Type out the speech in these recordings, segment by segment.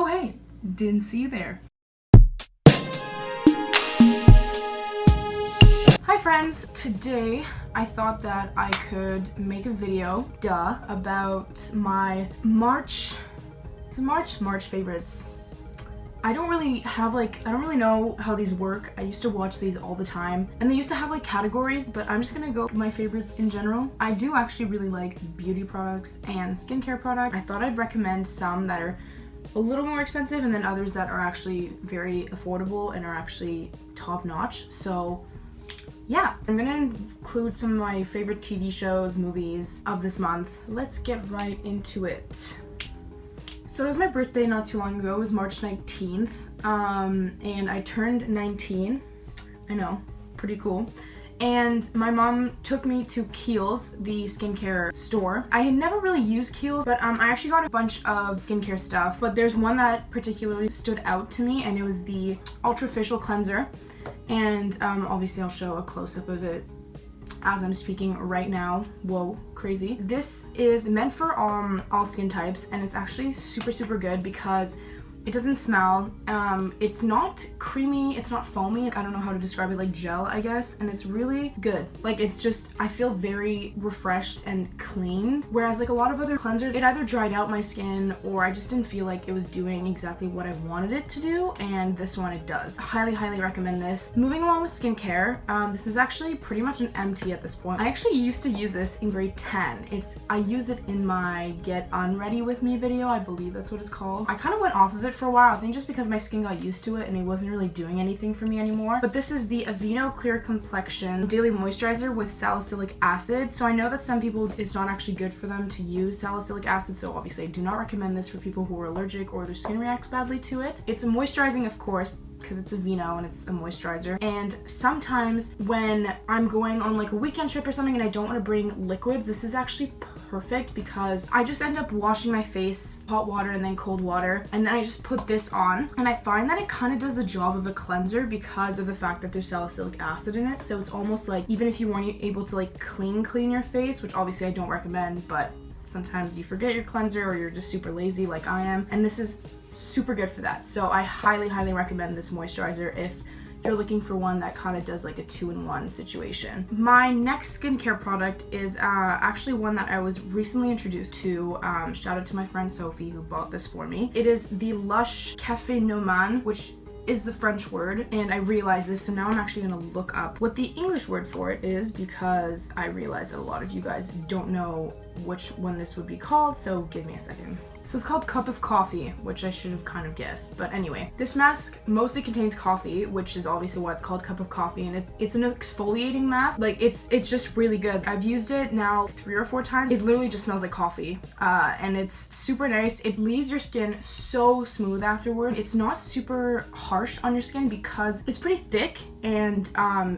Oh hey, didn't see you there. Hi friends, today I thought that I could make a video, about my March favorites. I don't really know how these work. I used to watch these all the time and they used to have like categories, but I'm just gonna go with my favorites in general. I do actually really like beauty products and skincare products. I thought I'd recommend some that are a little more expensive and then others that are actually very affordable and are actually top notch. So yeah, I'm gonna include some of my favorite TV shows, movies of this month. Let's get right into it. So it was my birthday not too long ago. It was March 19th, and I turned 19. I know, pretty cool. And my mom took me to Khiel's, the skincare store. I had never really used Khiel's, but I actually got a bunch of skincare stuff. But there's one that particularly stood out to me, and it was the Ultra Facial Cleanser. And obviously I'll show a close-up of it as I'm speaking right now. Whoa, crazy. This is meant for all skin types, and it's actually super good because it doesn't smell. It's not creamy, it's not foamy. I don't know how to describe it, like gel, I guess. And it's really good. Like, it's just, I feel very refreshed and clean. Whereas like a lot of other cleansers, it either dried out my skin or I just didn't feel like it was doing exactly what I wanted it to do. And this one, it does. Highly recommend this. Moving along with skincare, this is actually pretty much an empty at this point. I actually used to use this in grade 10. I use it in my Get Unready With Me video. I believe that's what it's called. I kind of went off of it for a while, I think just because my skin got used to it and it wasn't really doing anything for me anymore. But this is the Aveeno Clear Complexion Daily Moisturizer with salicylic acid. So I know that some people, it's not actually good for them to use salicylic acid, so obviously I do not recommend this for people who are allergic or their skin reacts badly to it. It's moisturizing, of course, because it's Aveeno and it's a moisturizer. And sometimes when I'm going on like a weekend trip or something and I don't want to bring liquids, this is actually perfect because I just end up washing my face, hot water and then cold water, and then I just put this on, and I find that it kind of does the job of a cleanser because of the fact that there's salicylic acid in it. So it's almost like, even if you weren't able to like clean your face, which obviously I don't recommend, but sometimes you forget your cleanser or you're just super lazy like I am, and this is super good for that. So I highly recommend this moisturizer if you're looking for one that kind of does like a 2-in-1 situation. My next skincare product is actually one that I was recently introduced to. Shout out to my friend Sophie who bought this for me. It is the LUSH Café Noman, which is the French word, and I realized this, so now I'm actually gonna look up what the English word for it is because I realized that a lot of you guys don't know which one this would be called, so give me a second. So it's called Cup of Coffee, which I should have kind of guessed, but anyway. This mask mostly contains coffee, which is obviously why it's called Cup of Coffee, and it's an exfoliating mask. Like, it's just really good. I've used it now 3 or 4 times. It literally just smells like coffee, and it's super nice. It leaves your skin so smooth afterward. It's not super harsh on your skin because it's pretty thick, and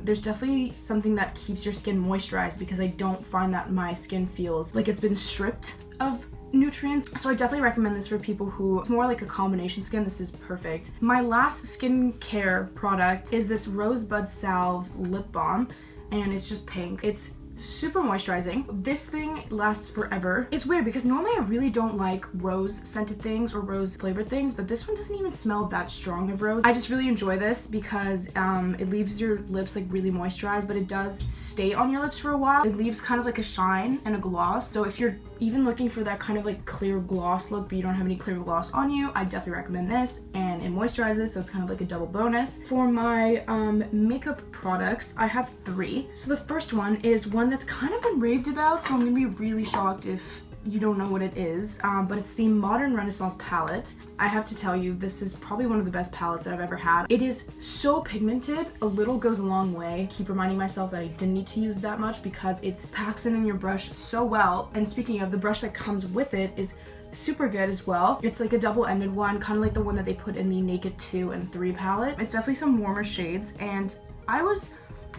there's definitely something that keeps your skin moisturized because I don't find that my skin feels like it's been stripped of nutrients. So I definitely recommend this for people who, it's more like a combination skin. This is perfect. My last skincare product is this Rosebud Salve lip balm, and it's just pink. It's super moisturizing. This thing lasts forever. It's weird because normally I really don't like rose scented things or rose flavored things, but this one doesn't even smell that strong of rose. I just really enjoy this because it leaves your lips like really moisturized, but it does stay on your lips for a while. It leaves kind of like a shine and a gloss. So if you're even looking for that kind of like clear gloss look but you don't have any clear gloss on you, I definitely recommend this, and it moisturizes, so it's kind of like a double bonus. For my makeup products, I have 3. So the first one is one that's kind of been raved about, so I'm gonna be really shocked if you don't know what it is, but it's the Modern Renaissance palette. I have to tell you, this is probably one of the best palettes that I've ever had. It is so pigmented, a little goes a long way. I keep reminding myself that I didn't need to use that much because it packs in your brush so well. And speaking of, the brush that comes with it is super good as well. It's like a double-ended one, kind of like the one that they put in the Naked 2 and 3 palette. It's definitely some warmer shades, and I was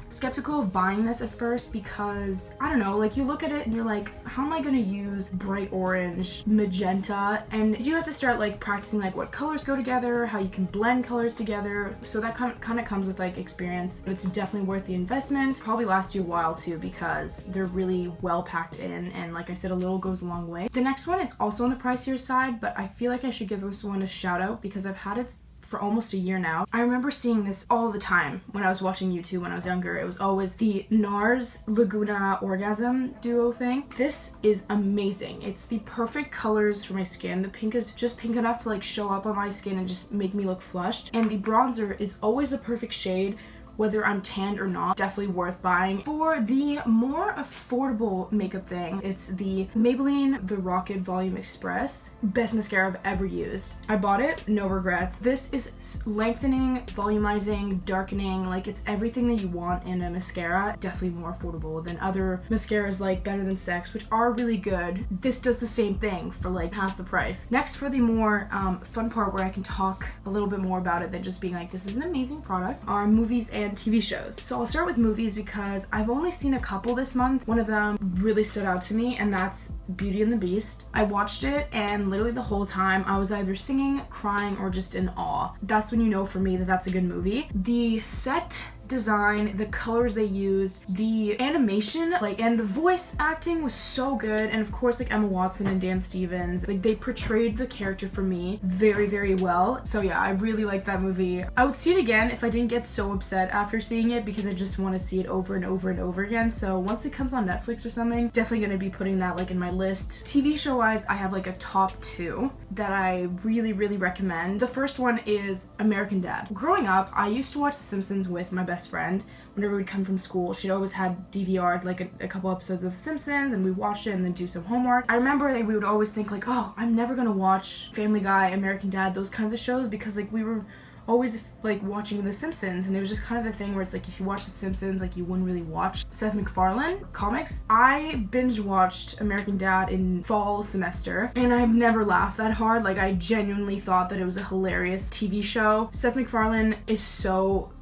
skeptical of buying this at first because, I don't know, like you look at it and you're like, how am I gonna use bright orange, magenta? And you have to start like practicing like what colors go together, how you can blend colors together. So that kind of comes with like experience, but it's definitely worth the investment. Probably lasts you a while too because they're really well packed in, and like I said, a little goes a long way. The next one is also on the pricier side, but I feel like I should give this one a shout out because I've had it for almost a year now. I remember seeing this all the time when I was watching YouTube when I was younger. It was always the NARS Laguna Orgasm duo thing. This is amazing. It's the perfect colors for my skin. The pink is just pink enough to like show up on my skin and just make me look flushed. And the bronzer is always the perfect shade, whether I'm tanned or not. Definitely worth buying. For the more affordable makeup thing, it's the Maybelline The Rocket Volume Express. Best mascara I've ever used. I bought it, no regrets. This is lengthening, volumizing, darkening, like it's everything that you want in a mascara. Definitely more affordable than other mascaras like Better Than Sex, which are really good. This does the same thing for like half the price. Next, for the more fun part where I can talk a little bit more about it than just being like, this is an amazing product, are movies and TV shows. So I'll start with movies because I've only seen a couple this month. One of them really stood out to me, and that's Beauty and the Beast. I watched it, and literally the whole time I was either singing, crying, or just in awe. That's when you know for me that that's a good movie. The set design, the colors they used, the animation, like, and the voice acting was so good. And of course, like Emma Watson and Dan Stevens, like they portrayed the character for me very, very well. So yeah, I really liked that movie. I would see it again if I didn't get so upset after seeing it because I just want to see it over and over and over again. So once it comes on Netflix or something, definitely gonna be putting that like in my list. TV show wise, I have like a top 2 that I really, really recommend. The first one is American Dad. Growing up, I used to watch The Simpsons with my best friend. Whenever we'd come from school, she'd always had DVR'd like a couple episodes of The Simpsons, and we'd watch it and then do some homework. I remember that we would always think like, oh, I'm never gonna watch Family Guy, American Dad, those kinds of shows, because like we were always like watching The Simpsons, and it was just kind of the thing where it's like if you watch The Simpsons, like you wouldn't really watch Seth MacFarlane comics. I binge watched American Dad in fall semester, and I've never laughed that hard. Like I genuinely thought that it was a hilarious TV show. Seth MacFarlane is so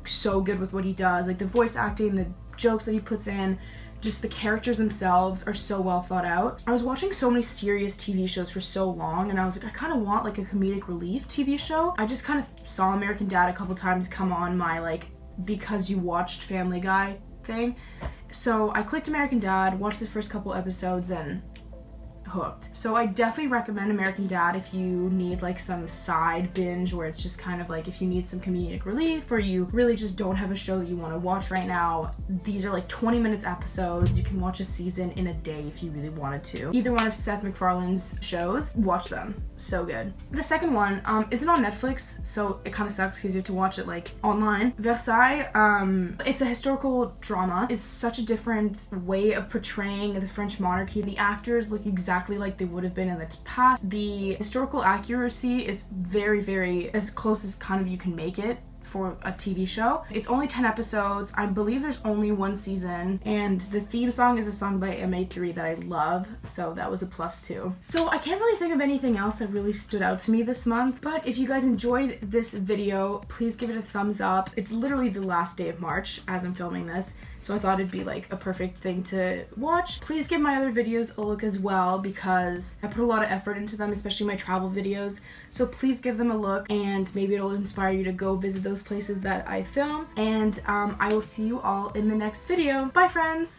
good with what he does, like the voice acting, the jokes that he puts in, just the characters themselves are so well thought out. I was watching so many serious TV shows for so long, and I was like, I kind of want like a comedic relief TV show. I just kind of saw American Dad a couple times come on my like because you watched Family Guy thing. So I clicked American Dad, watched the first couple episodes, and hooked. So I definitely recommend American Dad if you need like some side binge where it's just kind of like if you need some comedic relief or you really just don't have a show that you want to watch right now. These are like 20 minutes episodes. You can watch a season in a day if you really wanted to. Either one of Seth MacFarlane's shows, watch them. So good. The second one isn't on Netflix, so it kind of sucks because you have to watch it like online. Versailles, it's a historical drama. It's such a different way of portraying the French monarchy. The actors look exactly like they would have been in the past. The historical accuracy is very, very as close as kind of you can make it for a TV show. It's only 10 episodes. I believe there's only one season, and the theme song is a song by MA3 that I love, so that was a plus too. So I can't really think of anything else that really stood out to me this month, but if you guys enjoyed this video, please give it a thumbs up. It's literally the last day of March as I'm filming this, so I thought it'd be like a perfect thing to watch. Please give my other videos a look as well because I put a lot of effort into them, especially my travel videos. So please give them a look, and maybe it'll inspire you to go visit those places that I film. And I will see you all in the next video. Bye, friends!